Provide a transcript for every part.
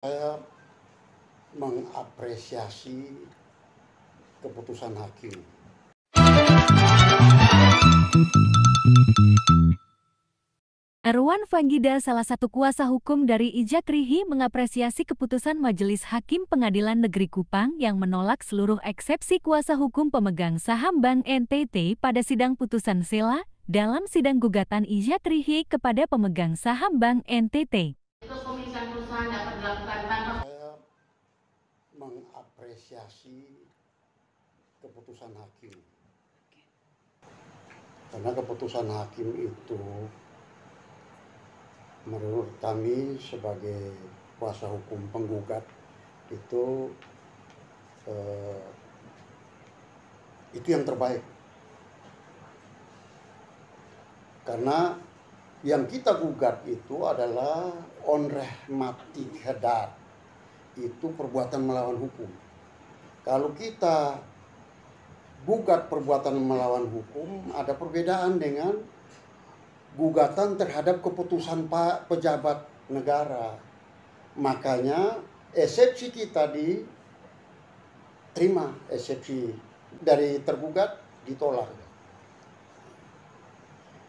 Saya mengapresiasi keputusan hakim. Arwan Fagida, salah satu kuasa hukum dari Ijak Rihi, mengapresiasi keputusan Majelis Hakim Pengadilan Negeri Kupang yang menolak seluruh eksepsi kuasa hukum pemegang saham Bank NTT pada sidang putusan sela dalam sidang gugatan Ijak Rihi kepada pemegang saham Bank NTT. Saya mengapresiasi keputusan hakim. Karena keputusan hakim itu menurut kami sebagai kuasa hukum penggugat itu yang terbaik. Karena yang kita gugat itu adalah onreh mati hadat, itu perbuatan melawan hukum. Kalau kita gugat perbuatan melawan hukum, ada perbedaan dengan gugatan terhadap keputusan pejabat negara. Makanya eksepsi kita diterima, eksepsi dari tergugat ditolak.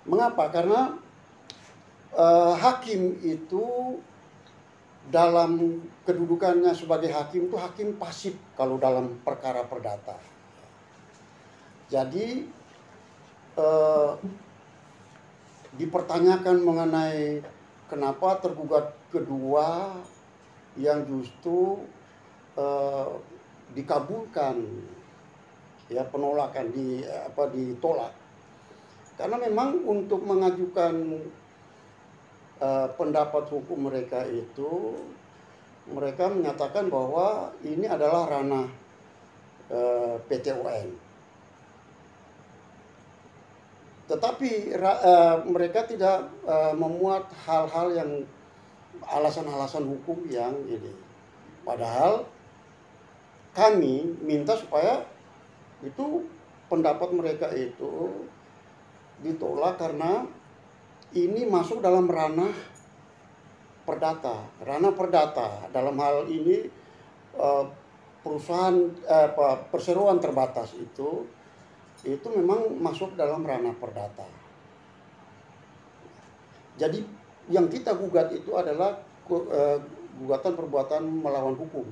Mengapa? Karena hakim itu dalam kedudukannya sebagai hakim itu hakim pasif kalau dalam perkara perdata. Jadi dipertanyakan mengenai kenapa tergugat kedua yang justru dikabulkan, ya, penolakan ditolak. Karena memang untuk mengajukan pendapat hukum mereka itu, mereka menyatakan bahwa ini adalah ranah PTON. Tetapi mereka tidak memuat hal-hal yang alasan-alasan hukum yang ini. Padahal kami minta supaya itu pendapat mereka itu ditolak karena ini masuk dalam ranah perdata. Ranah perdata dalam hal ini perusahaan perseroan terbatas itu memang masuk dalam ranah perdata. Jadi yang kita gugat itu adalah gugatan perbuatan melawan hukum.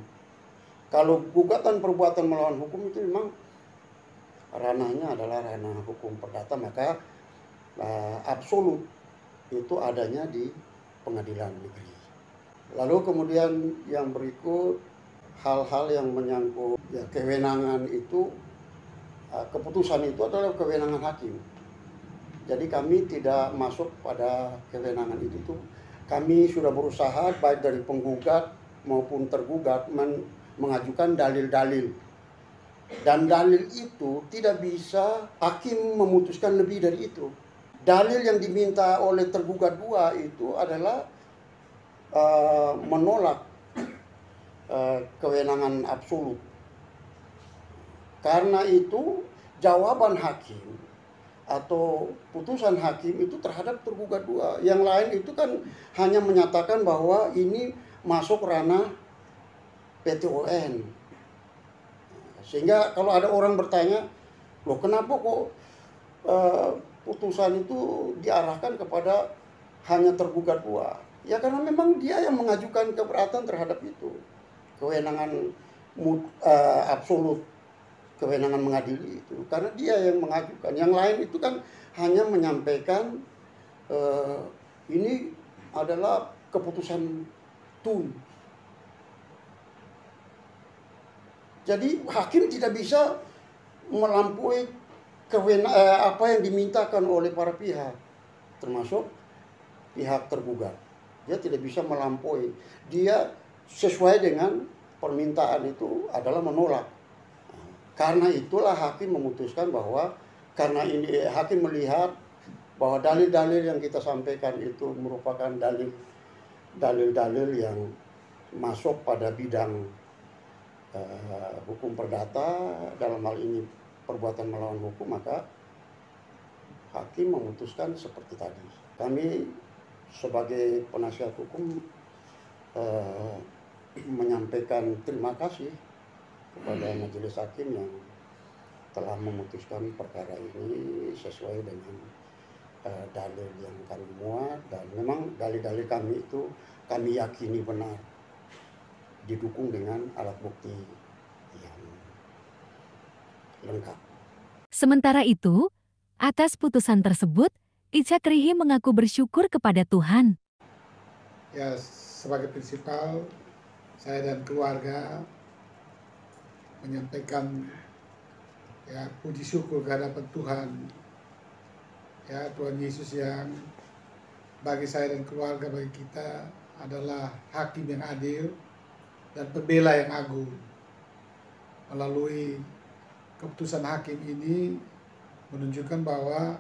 Kalau gugatan perbuatan melawan hukum itu memang ranahnya adalah ranah hukum perdata, maka absolut itu adanya di pengadilan negeri. Lalu kemudian yang berikut, hal-hal yang menyangkut kewenangan itu, keputusan itu adalah kewenangan hakim. Jadi kami tidak masuk pada kewenangan itu tuh. Kami sudah berusaha baik dari penggugat maupun tergugat mengajukan dalil-dalil. Dan dalil itu tidak bisa hakim memutuskan lebih dari itu. Dalil yang diminta oleh tergugat dua itu adalah menolak kewenangan absolut. Karena itu jawaban hakim atau putusan hakim itu terhadap tergugat dua. Yang lain itu kan hanya menyatakan bahwa ini masuk ranah PTON. Sehingga kalau ada orang bertanya, loh kenapa kok putusan itu diarahkan kepada hanya tergugat dua? Ya karena memang dia yang mengajukan keberatan terhadap itu. Kewenangan absolut, kewenangan mengadili itu, karena dia yang mengajukan. Yang lain itu kan hanya menyampaikan ini adalah keputusan tun. Jadi hakim tidak bisa melampaui apa yang dimintakan oleh para pihak, termasuk pihak tergugat. Dia tidak bisa melampaui. Dia sesuai dengan permintaan itu adalah menolak. Karena itulah hakim memutuskan bahwa karena ini hakim melihat bahwa dalil-dalil yang kita sampaikan itu merupakan dalil-dalil yang masuk pada bidang hukum perdata, dalam hal ini perbuatan melawan hukum, maka hakim memutuskan seperti tadi. Kami sebagai penasihat hukum menyampaikan terima kasih kepada majelis hakim yang telah memutuskan perkara ini sesuai dengan dalil yang kami muat, dan memang dalil-dalil kami itu kami yakini benar, didukung dengan alat bukti yang lengkap. Sementara itu, atas putusan tersebut, Ijak Rihi mengaku bersyukur kepada Tuhan. Ya, sebagai prinsipal, saya dan keluarga menyampaikan ya puji syukur kehadapan Tuhan. Ya, Tuhan Yesus yang bagi saya dan keluarga, bagi kita adalah hakim yang adil dan pembela yang agung. Melalui keputusan hakim ini menunjukkan bahwa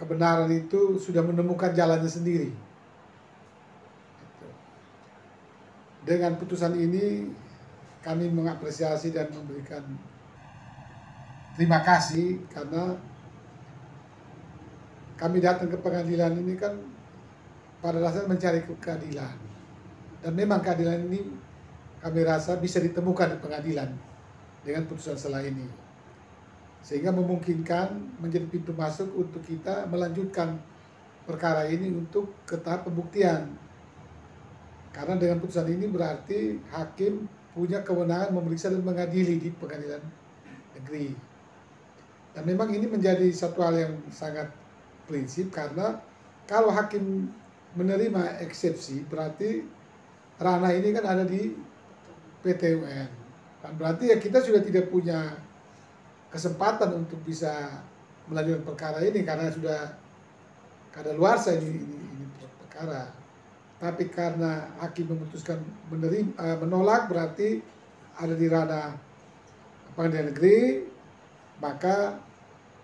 kebenaran itu sudah menemukan jalannya sendiri. Dengan putusan ini kami mengapresiasi dan memberikan terima kasih karena kami datang ke pengadilan ini kan pada dasarnya mencari keadilan. Dan memang keadilan ini kami rasa bisa ditemukan di pengadilan dengan putusan selah ini. Sehingga memungkinkan menjadi pintu masuk untuk kita melanjutkan perkara ini untuk ke tahap pembuktian. Karena dengan putusan ini berarti hakim punya kewenangan memeriksa dan mengadili di pengadilan negeri. Dan memang ini menjadi satu hal yang sangat prinsip, karena kalau hakim menerima eksepsi berarti ranah ini kan ada di PT UN. Dan berarti ya kita sudah tidak punya kesempatan untuk bisa melanjutkan perkara ini karena sudah kadaluarsa ini perkara. Tapi karena hakim memutuskan menolak berarti ada di ranah pengadilan negeri, maka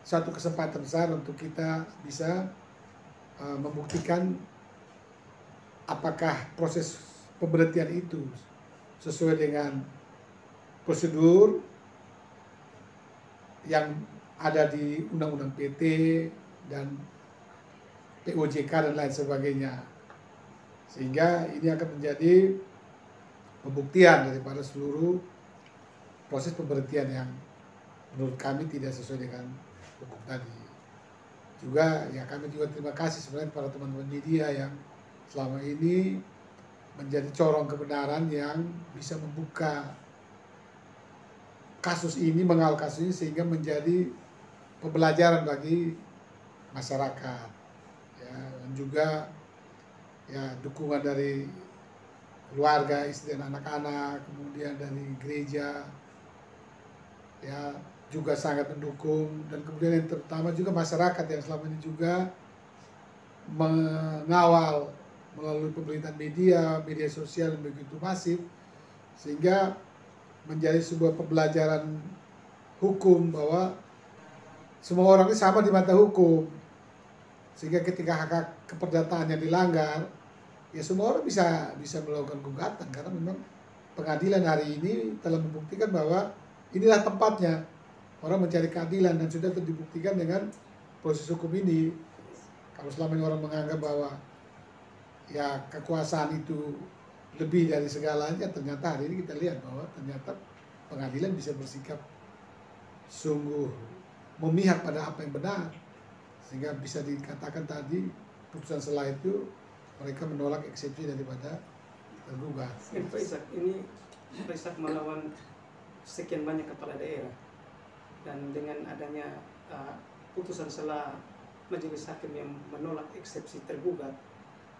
satu kesempatan besar untuk kita bisa membuktikan apakah proses pemberhentian itu sesuai dengan prosedur yang ada di Undang-Undang PT dan POJK dan lain sebagainya. Sehingga ini akan menjadi pembuktian daripada seluruh proses pemberhentian yang menurut kami tidak sesuai dengan hukum tadi. Juga ya kami juga terima kasih sebenarnya para teman-teman media yang selama ini menjadi corong kebenaran yang bisa membuka kasus ini, mengawal kasus ini sehingga menjadi pembelajaran bagi masyarakat. Ya, dan juga ya dukungan dari keluarga, istri dan anak-anak, kemudian dari gereja ya juga sangat mendukung, dan kemudian yang terutama juga masyarakat yang selama ini juga mengawal melalui pemberitaan media sosial yang begitu masif, sehingga menjadi sebuah pembelajaran hukum bahwa semua orang ini sama di mata hukum, sehingga ketika hak keperdataannya dilanggar ya semua orang bisa melakukan gugatan, karena memang pengadilan hari ini telah membuktikan bahwa inilah tempatnya orang mencari keadilan dan sudah dibuktikan dengan proses hukum ini. Kalau selama ini orang menganggap bahwa ya kekuasaan itu lebih dari segalanya, ternyata hari ini kita lihat bahwa ternyata pengadilan bisa bersikap sungguh memihak pada apa yang benar, sehingga bisa dikatakan tadi putusan selah itu mereka menolak eksepsi daripada tergugat. Ini Pak Ishak melawan sekian banyak kepala daerah, dan dengan adanya putusan selah majelis hakim yang menolak eksepsi tergugat,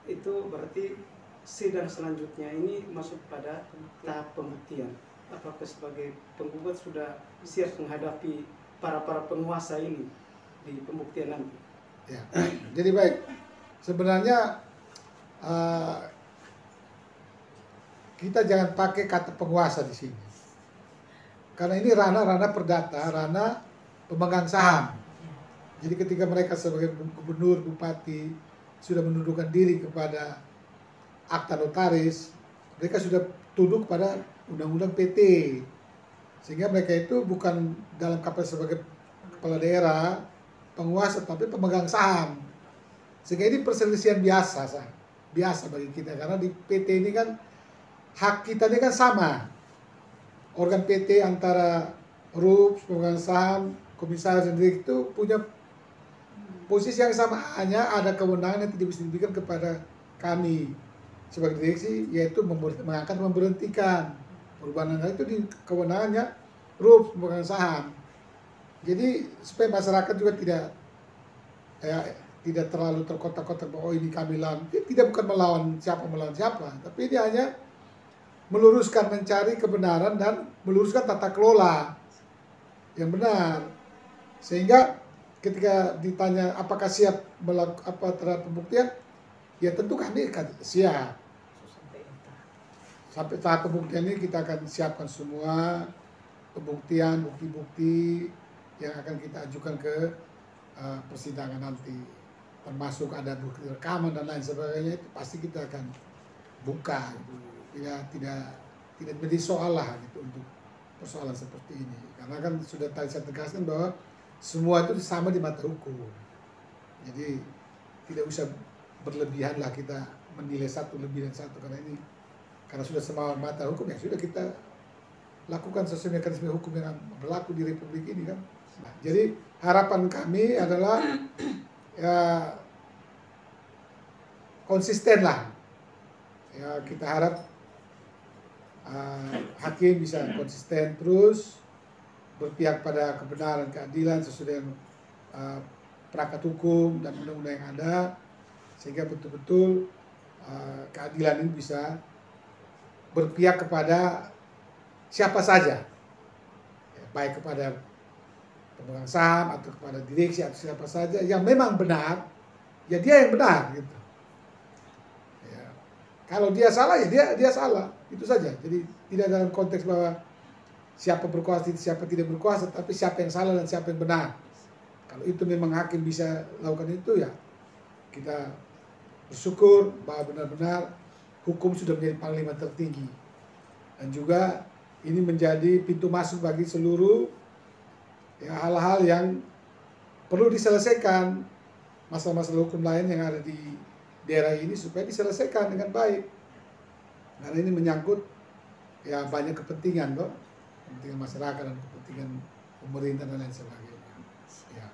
itu berarti sidang selanjutnya ini masuk pada tahap pembuktian. Apakah sebagai penggugat sudah siap menghadapi para penguasa ini di pembuktian nanti? Ya, jadi baik. Sebenarnya kita jangan pakai kata penguasa di sini, karena ini ranah perdata, ranah pemegang saham. Jadi ketika mereka sebagai gubernur, bupati sudah menundukkan diri kepada akta notaris, mereka sudah tunduk pada undang-undang PT, sehingga mereka itu bukan dalam kapasitas sebagai kepala daerah, penguasa, tapi pemegang saham. Sehingga ini perselisihan biasa bagi kita, karena di PT ini kan hak kita ini kan sama. Organ PT antara RUPS, pemegang saham, komisaris dan direksi itu punya posisi yang sama, hanya ada kewenangan yang tidak bisa diberikan kepada kami sebagai direksi, yaitu mengangkat, memberhentikan. Perubahan itu di kewenangannya RUPS, pemegang saham. Jadi supaya masyarakat juga tidak terlalu terkotak-kotak bahwa ini kami lawan. Tidak, bukan melawan siapa, tapi dia hanya meluruskan, mencari kebenaran dan meluruskan tata kelola yang benar. Sehingga ketika ditanya apakah siap melakukan terhadap pembuktian, ya tentu kami akan siap. Sampai tahap pembuktian ini kita akan siapkan semua pembuktian, bukti-bukti yang akan kita ajukan ke persidangan nanti, termasuk ada bukti rekaman dan lain sebagainya, itu pasti kita akan buka gitu. Tidak menjadi soal lah gitu untuk persoalan seperti ini, karena kan sudah tadi saya tegaskan bahwa semua itu sama di mata hukum, jadi tidak usah berlebihan lah kita menilai satu lebih dan satu, karena sudah sama mata hukum, ya sudah kita lakukan sesuai mekanisme hukum yang berlaku di Republik ini kan. Nah, jadi harapan kami adalah ya konsisten lah. Ya, kita harap hakim bisa konsisten terus berpihak pada kebenaran, keadilan sesuai dengan perangkat hukum dan undang-undang yang ada, sehingga betul-betul keadilan ini bisa berpihak kepada siapa saja, ya, baik kepada pemegang saham atau kepada direksi atau siapa saja yang memang benar, ya dia yang benar gitu. Ya. Kalau dia salah, ya dia salah, itu saja. Jadi tidak dalam konteks bahwa siapa berkuasa, siapa tidak berkuasa, tapi siapa yang salah dan siapa yang benar. Kalau itu memang hakim bisa lakukan itu, ya kita bersyukur bahwa benar-benar hukum sudah menjadi panglima tertinggi, dan juga ini menjadi pintu masuk bagi seluruh ya hal-hal yang perlu diselesaikan, masalah-masalah hukum lain yang ada di daerah ini supaya diselesaikan dengan baik, karena ini menyangkut ya banyak kepentingan, kepentingan masyarakat dan kepentingan pemerintah dan lain sebagainya. Ya.